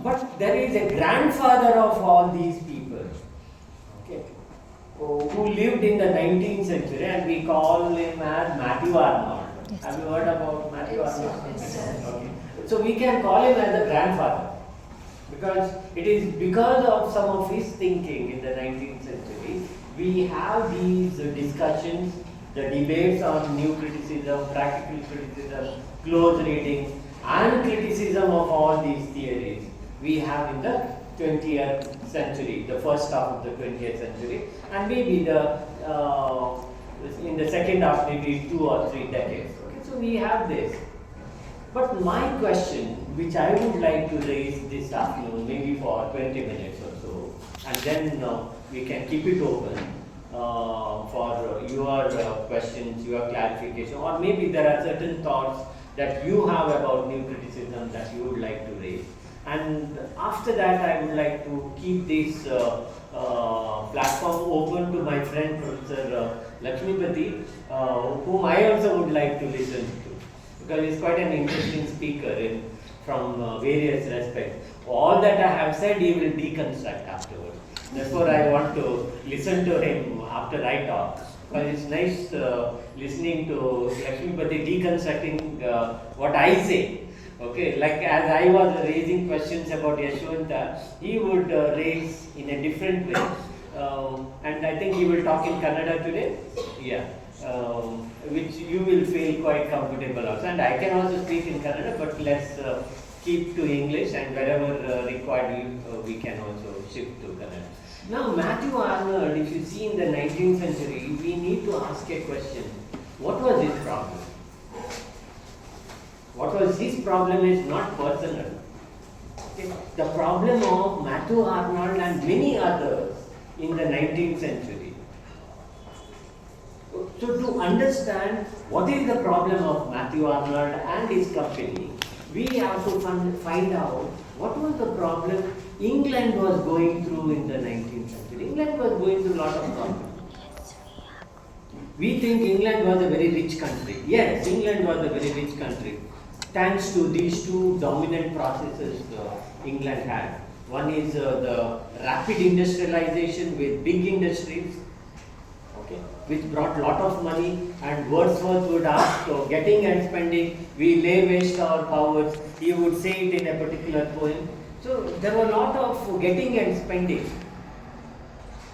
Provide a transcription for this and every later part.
But there is a grandfather of all these people, okay, who lived in the 19th century, and we call him as Matthew Arnold. Yes. Have you heard about Matthew Arnold? Yes. Okay. So we can call him as a grandfather, because it is because of some of his thinking in the 19th century, we have these discussions, the debates on new criticism, practical criticism, close reading, and criticism of all these theories we have in the 20th century, the first half of the 20th century, and maybe in the second half, maybe 2 or 3 decades. Okay, so we have this. But my question, which I would like to raise this afternoon, maybe for 20 minutes or so, and then we can keep it open for your questions, your clarification, or maybe there are certain thoughts that you have about new criticism that you would like to raise. And after that, I would like to keep this platform open to my friend Professor Lakshmipathy, whom I also would like to listen to, because he's quite an interesting speaker from various respects. All that I have said, he will deconstruct afterwards. Therefore, I want to listen to him after I talk, because it's nice listening to Lakshmipathy deconstructing what I say. Okay, like as I was raising questions about Yashwanta, he would raise in a different way. And I think he will talk in Kannada today. Yeah. Which you will feel quite comfortable also. And I can also speak in Kannada, but let's keep to English, and wherever required we can also shift to Kannada. Now, Matthew Arnold, if you see in the 19th century, we need to ask a question. What was his problem? What was his problem is not personal. Okay. The problem of Matthew Arnold and many others in the 19th century. So to understand what is the problem of Matthew Arnold and his company, we have to find out what was the problem England was going through in the 19th century. England was going through a lot of problems. We think England was a very rich country. Yes, England was a very rich country, thanks to these two dominant processes England had. One is the rapid industrialization with big industries, okay, which brought a lot of money, and Wordsworth would ask, getting and spending, we lay waste our powers. He would say it in a particular poem. So there were a lot of getting and spending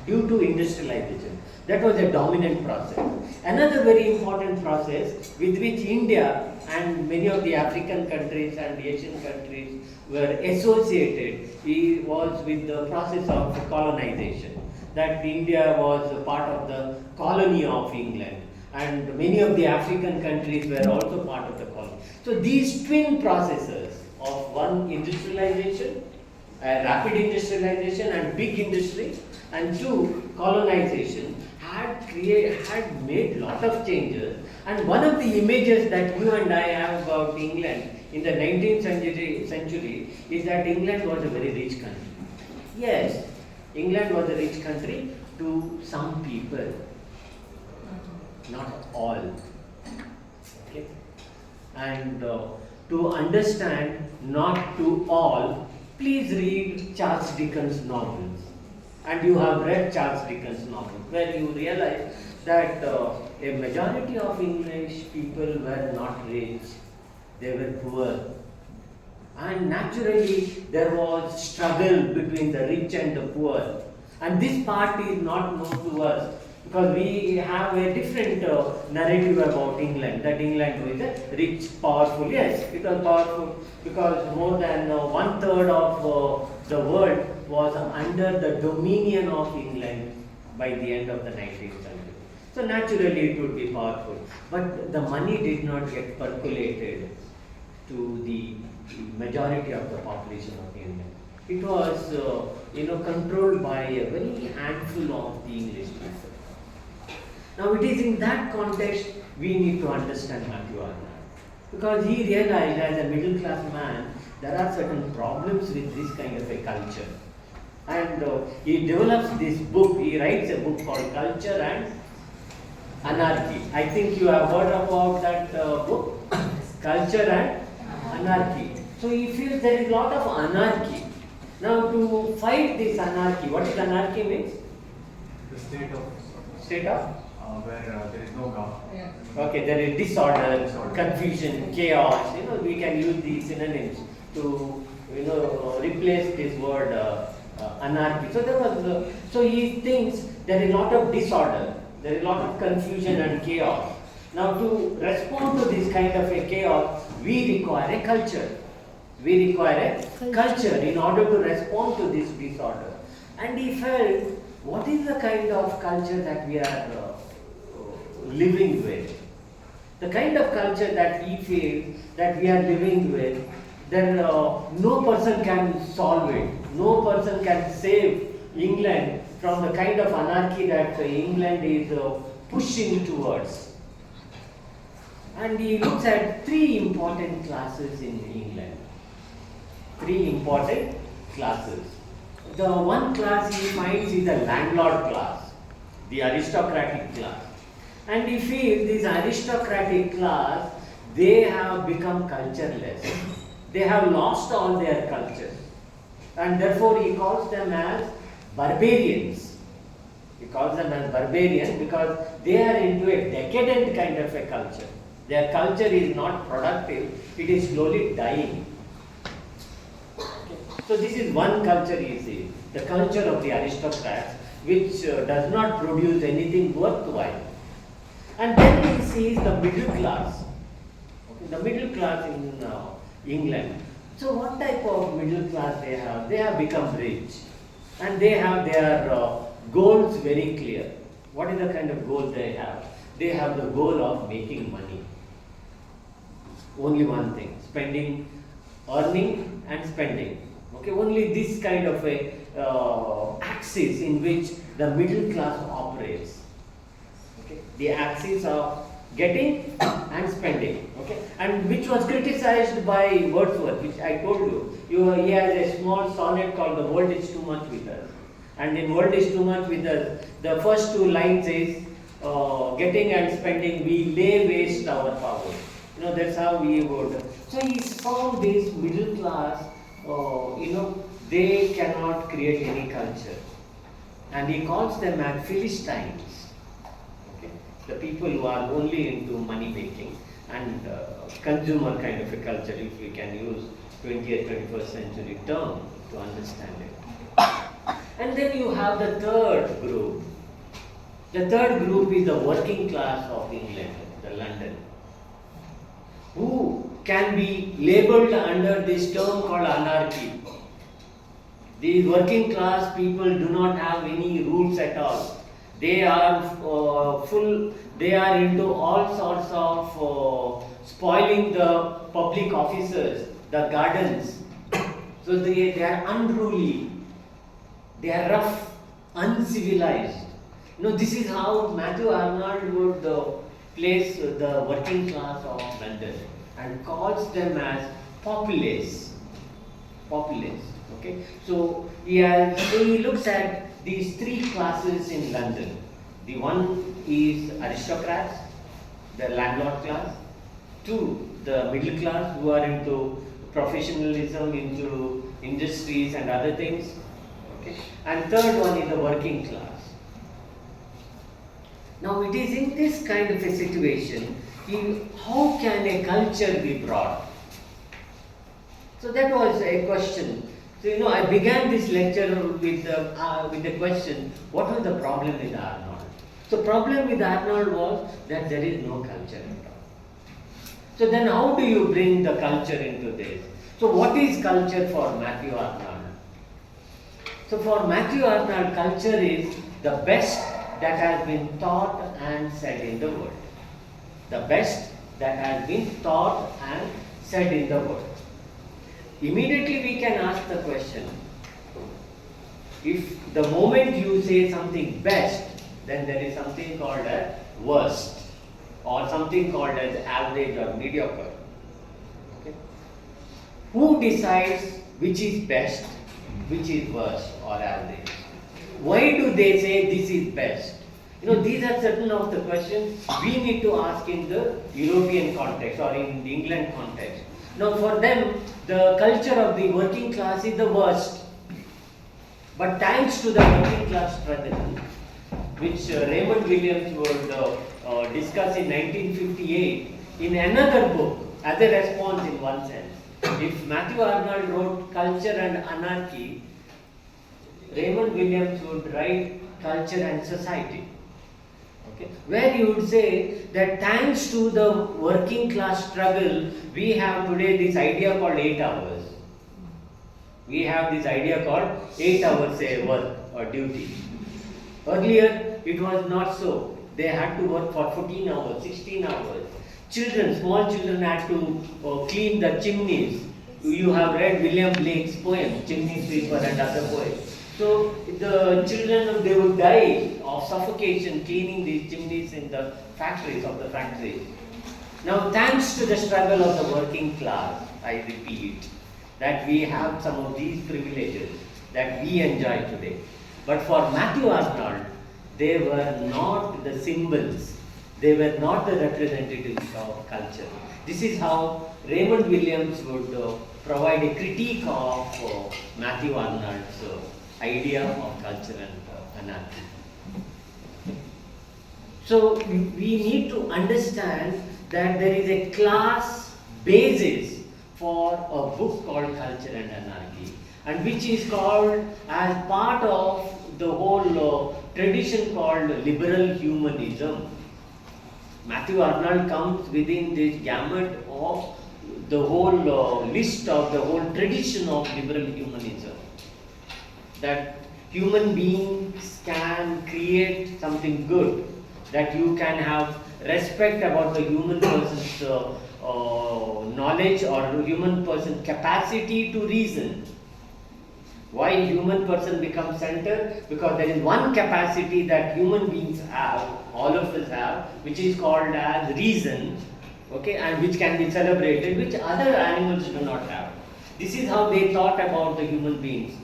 due to industrialization. That was a dominant process. Another very important process with which India and many of the African countries and Asian countries were associated was with the process of colonization. That India was a part of the colony of England, and many of the African countries were also part of the colony. So these twin processes of one, industrialization, rapid industrialization and big industry, and two, colonization, had made lot of changes. And one of the images that you and I have about England in the 19th century is that England was a very rich country. Yes, England was a rich country to some people, not all. Okay? And to understand not to all, please read Charles Dickens' novels. And you have read Charles Dickens' novels, where you realize that a majority of English people were not rich, they were poor. And naturally, there was struggle between the rich and the poor. And this part is not known to us, because we have a different narrative about England, that England was a rich, powerful. Yes, it was powerful because more than 1/3 of the world was under the dominion of England by the end of the 19th century. So naturally it would be powerful. But the money did not get percolated to the majority of the population of England. It was controlled by a very handful of the English people. Now it is in that context we need to understand Matthew Arnold, because he realized as a middle class man there are certain problems with this kind of a culture. And he develops this book, he writes a book called Culture and Anarchy. I think you have heard about that book, Culture and Anarchy. So he feels there is a lot of anarchy Now to fight this anarchy, what is anarchy means? The state of State of? where there is no government. Yeah. Okay, there is disorder, confusion, chaos. We can use these synonyms to replace this word anarchy. So so he thinks there is a lot of disorder, there is a lot of confusion and chaos. Now to respond to this kind of a chaos, we require a culture. We require a culture in order to respond to this disorder. And he felt, what is the kind of culture that we are living with? The kind of culture that he feels that we are living with, then no person can solve it. No person can save England from the kind of anarchy that England is pushing towards. And he looks at three important classes in England. Three important classes. The one class he finds is the landlord class, the aristocratic class. And he feels this aristocratic class, they have become cultureless. They have lost all their culture. And therefore he calls them as barbarians. He calls them as barbarians because they are into a decadent kind of a culture. Their culture is not productive, it is slowly dying. Okay. So this is one culture you see, the culture of the aristocrats, which does not produce anything worthwhile. And then he sees the middle class. Okay. The middle class in England. So what type of middle class they have? They have become rich. And they have their goals very clear. What is the kind of goal they have? They have the goal of making money. Only one thing, earning and spending. Okay, only this kind of a axis in which the middle class operates. Okay, the axis of getting and spending. Okay, and which was criticized by Wordsworth, which I told you. He has a small sonnet called "The World Is Too Much With Us," and in "World Is Too Much With Us," the first two lines is getting and spending, we lay waste our power. That's how we would. So he found this middle class, they cannot create any culture. And he calls them as Philistines. Okay? The people who are only into money making and consumer kind of a culture, if we can use 20th, 21st century term to understand it. And then you have the third group. The third group is the working class of England, the London, who can be labeled under this term called anarchy. These working class people do not have any rules at all. They are they are into all sorts of spoiling the public offices, the gardens. So they are unruly, they are rough, uncivilized. This is how Matthew Arnold would place the working class of London and calls them as populace. Populace. Okay. So he looks at these three classes in London. The one is aristocrats, the landlord class. Two, the middle class who are into professionalism, into industries and other things. Okay. And third one is the working class. Now it is in this kind of a situation, how can a culture be brought? So that was a question. So I began this lecture with the question, what was the problem with Arnold? So problem with Arnold was that there is no culture at all. So then how do you bring the culture into this? So what is culture for Matthew Arnold? So for Matthew Arnold, culture is the best that has been thought and said in the world. The best that has been thought and said in the world. Immediately we can ask the question, if the moment you say something best, then there is something called as worst or something called as average or mediocre. Okay? Who decides which is best, which is worst or average? Why do they say this is best? These are certain of the questions we need to ask in the European context or in the England context. Now for them, the culture of the working class is the worst. But thanks to the working class struggle, which Raymond Williams would discuss in 1958 in another book as a response in one sense. If Matthew Arnold wrote Culture and Anarchy, Raymond Williams would write Culture and Society. Okay. Where you would say that thanks to the working class struggle, we have today this idea called 8 hours. We have this idea called 8 hours work or duty. Earlier, it was not so. They had to work for 14 hours, 16 hours. Children, small children had to clean the chimneys. You have read William Blake's poem, Chimney Sweeper and other poems. So the children, they would die of suffocation cleaning these chimneys in the factories of the factories. Now, thanks to the struggle of the working class, I repeat, that we have some of these privileges that we enjoy today. But for Matthew Arnold, they were not the symbols, they were not the representatives of culture. This is how Raymond Williams would provide a critique of Matthew Arnold's idea of culture and anarchy. So we need to understand that there is a class basis for a book called Culture and Anarchy, and which is called as part of the whole tradition called liberal humanism. Matthew Arnold comes within this gamut of the whole list of the whole tradition of liberal humanism. That human beings can create something good, that you can have respect about the human person's knowledge or human person's capacity to reason. Why human person becomes center? Because there is one capacity that human beings have, all of us have, which is called as reason, okay, and which can be celebrated, which other animals do not have. This is how they thought about the human beings,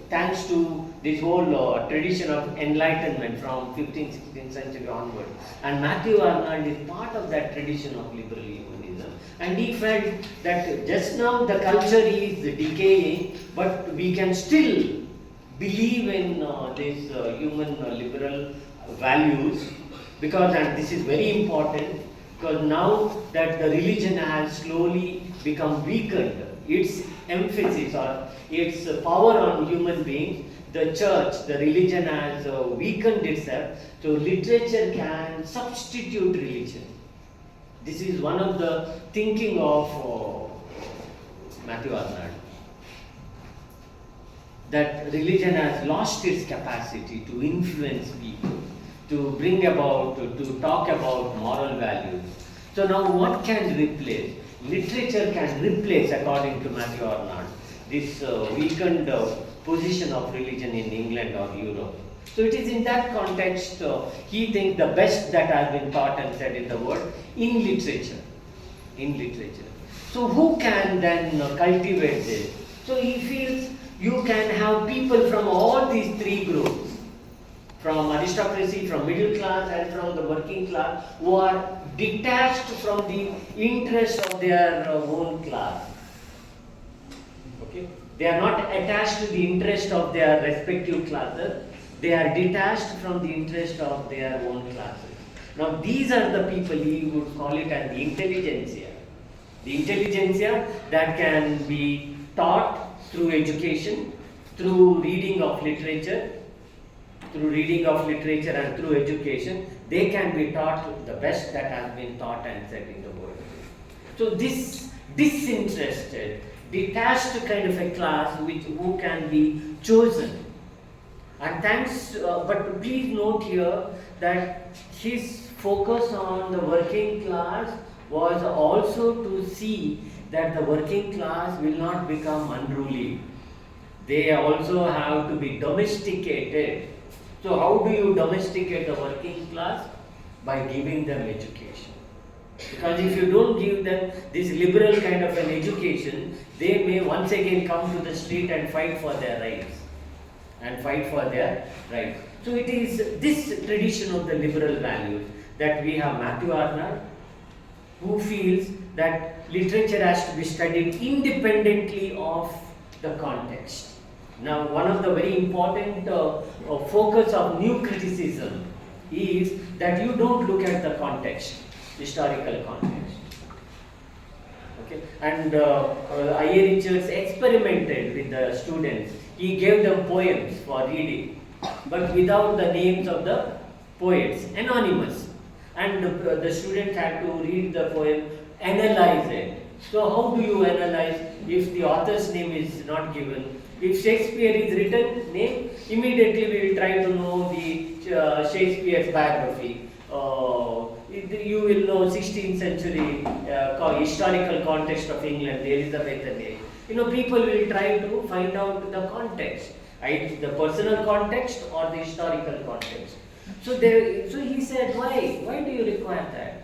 thanks to this whole tradition of enlightenment from 15th, 16th century onward. And Matthew Arnold is part of that tradition of liberal humanism. And he felt that just now the culture is decaying, but we can still believe in these human liberal values, because, and this is very important, because now that the religion has slowly become weakened, its emphasis or its power on human beings, the church, the religion has weakened itself, so literature can substitute religion. This is one of the thinking of Matthew Arnold, that religion has lost its capacity to influence people, to bring about, to talk about moral values. So now what can replace? Literature can replace, according to Matthew Arnold, this weakened position of religion in England or Europe. So it is in that context, he thinks the best that has been taught and said in the world, in literature. In literature. So who can then cultivate this? So he feels you can have people from all these three groups, from aristocracy, from middle class and from the working class, who are detached from the interest of their own class. Okay? They are not attached to the interest of their respective classes. They are detached from the interest of their own classes. Now these are the people, he would call it as the intelligentsia. The intelligentsia that can be taught through education, through reading of literature, and through education, they can be taught the best that has been taught and said in the world. So this disinterested, detached kind of a class who can be chosen. And thanks, but please note here that his focus on the working class was also to see that the working class will not become unruly. They also have to be domesticated. So how do you domesticate the working class? By giving them education. Because if you don't give them this liberal kind of an education, they may once again come to the street and fight for their rights. So it is this tradition of the liberal values that we have Matthew Arnold, who feels that literature has to be studied independently of the context. Now, one of the very important focus of new criticism is that you don't look at the context, historical context. Okay, and I.A. Richards experimented with the students. He gave them poems for reading, but without the names of the poets, anonymous. And the students had to read the poem, analyze it. So how do you analyze if the author's name is not given? If Shakespeare is written name, immediately we will try to know the Shakespeare's biography. You will know 16th century historical context of England, the Elizabethan age. People will try to find out the context, either the personal context or the historical context. So he said, why? Why do you require that?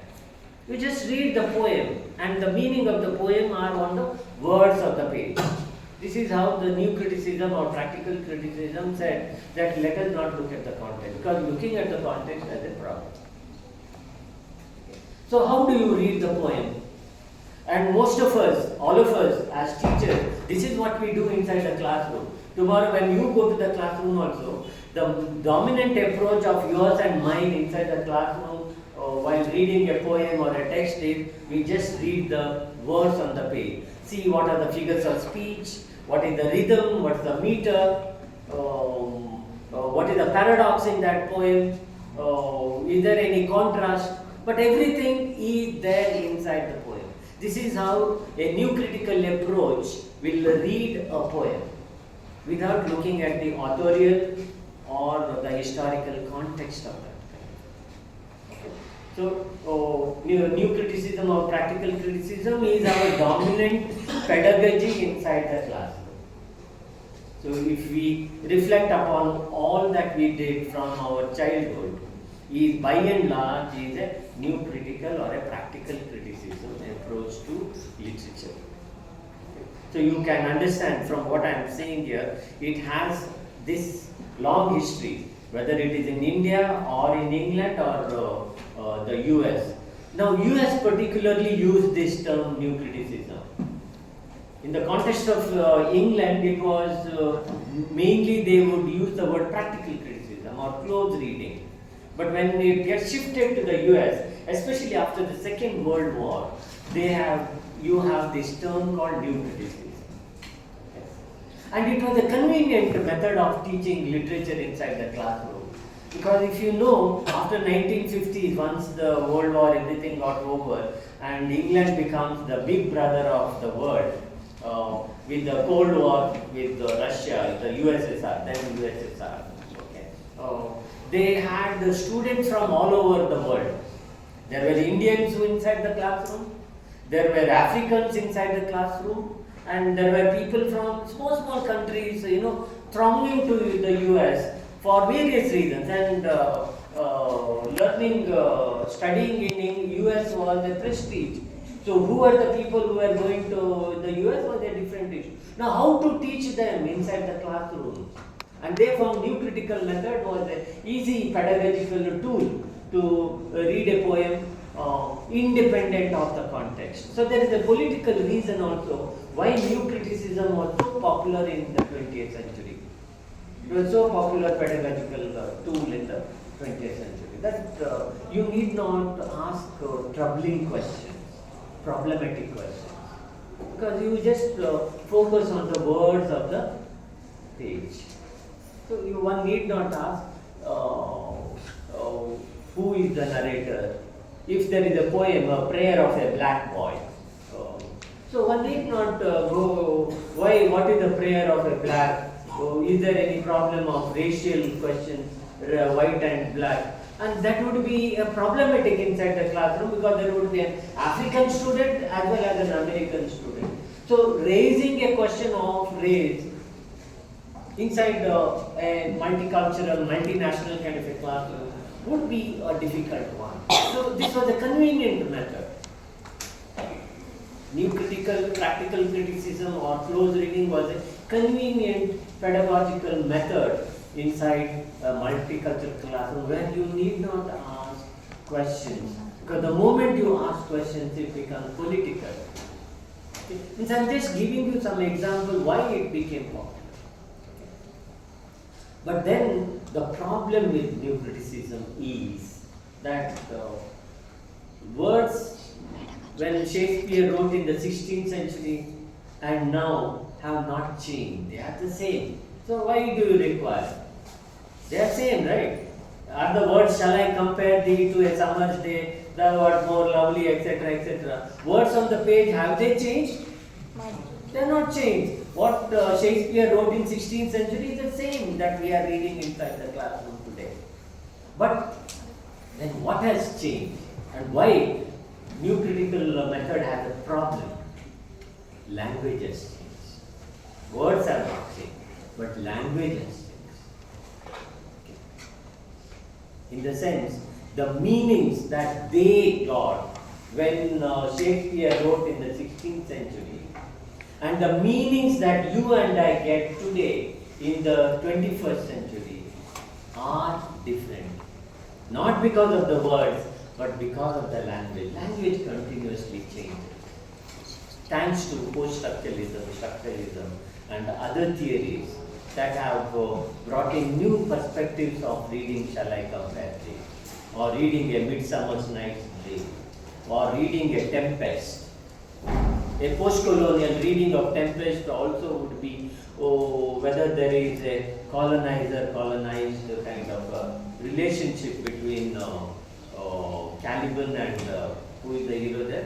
You just read the poem, and the meaning of the poem are on the words of the page. This is how the new criticism or practical criticism said that let us not look at the context, because looking at the context has a problem. So how do you read the poem? And most of us, all of us as teachers, this is what we do inside the classroom. Tomorrow when you go to the classroom also, the dominant approach of yours and mine inside the classroom while reading a poem or a text is, we just read the words on the page. See what are the figures of speech, what is the rhythm, what is the meter, what is the paradox in that poem, is there any contrast, but everything is there inside the poem. This is how a new critical approach will read a poem without looking at the authorial or the historical context of that. So, new criticism or practical criticism is our dominant pedagogy inside the classroom. So, if we reflect upon all that we did from our childhood, is by and large is a new critical or a practical criticism approach to literature. So, you can understand from what I am saying here, it has this long history, whether it is in India or in England or the US. Now, US particularly used this term new criticism. In the context of England, it was mainly they would use the word practical criticism or close reading. But when it gets shifted to the US, especially after the Second World War, you have this term called new criticism. Yes. And it was a convenient method of teaching literature inside the classroom. Because if you know, after 1950s, once the World War, everything got over, and England becomes the big brother of the world, with the Cold War with Russia, the USSR, then USSR. Okay. They had the students from all over the world. There were Indians inside the classroom, there were Africans inside the classroom, and there were people from small countries, thronging to the US for various reasons. And studying in US was a prestige. So who are the people who are going to the US was a different issue. Now how to teach them inside the classroom? And they found new critical method was an easy pedagogical tool to read a poem independent of the context. So there is a political reason also why new criticism was so popular in the 20th century. It was so popular pedagogical tool in the 20th century that you need not ask troubling questions, problematic questions, because you just focus on the words of the page. So one need not ask who is the narrator. If there is a poem, a prayer of a black boy, so one need not go, why, what is the prayer of a black? Is there any problem of racial questions, white and black? And that would be problematic inside the classroom, because there would be an African student as well as an American student. So raising a question of race inside a multicultural, multinational kind of a classroom would be a difficult one. So this was a convenient method. New critical, practical criticism or close reading was a convenient pedagogical method inside a multicultural classroom where you need not ask questions. Because the moment you ask questions, it becomes political. Okay. And I'm just giving you some example why it became popular. Okay. But then the problem with new criticism is that words when Shakespeare wrote in the 16th century and now have not changed. They are the same. So why do you require? They are same, right? Are the words, shall I compare thee to a summer's day, thou art more lovely, etc., etc. Words on the page, have they changed? They are not changed. What Shakespeare wrote in 16th century is the same that we are reading inside the classroom today. But then what has changed and why new critical method has a problem? Language has changed. Words are not changed, but language has changed. In the sense, the meanings that they got when Shakespeare wrote in the 16th century and the meanings that you and I get today in the 21st century are different. Not because of the words, but because of the language. Language continuously changes. Thanks to post-structuralism, structuralism, and other theories that have brought in new perspectives of reading Shall I Compare Thee, or reading A Midsummer Night's Dream, or reading A Tempest. A post-colonial reading of Tempest also would be whether there is a colonizer-colonized kind of a relationship between Caliban and who is the hero there?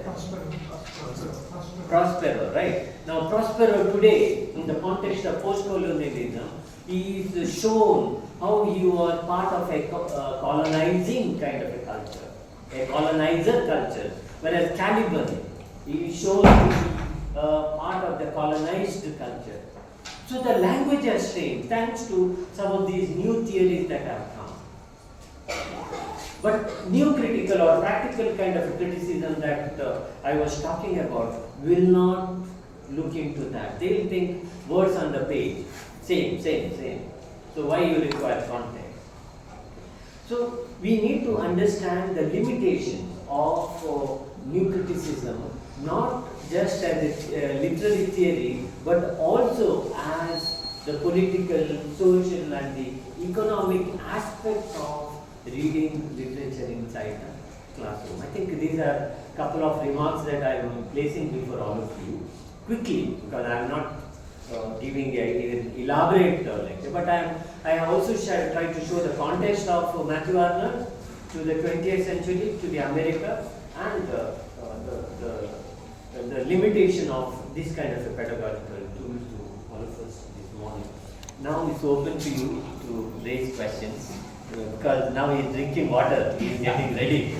Prospero, right? Now Prospero today, in the context of post-colonialism, he is shown how he was part of a colonizing kind of a culture, a colonizer culture, whereas Caliban, he is shown to be part of the colonized culture. So the language has changed thanks to some of these new theories that have come. But new critical or practical kind of criticism that I was talking about will not look into that. They will think words on the page, same. So why you require context? So we need to understand the limitations of new criticism, not just as a literary theory, but also as the political, social, and the economic aspects of reading literature inside the classroom. I think these are a couple of remarks that I am placing before all of you quickly, because I am not giving an elaborate lecture, but I have also tried to show the context of Matthew Arnold to the 20th century, to the America, and the limitation of this kind of a pedagogical tool to all of us this morning. Now it's open to you to raise questions, because now he is drinking water, he is getting ready.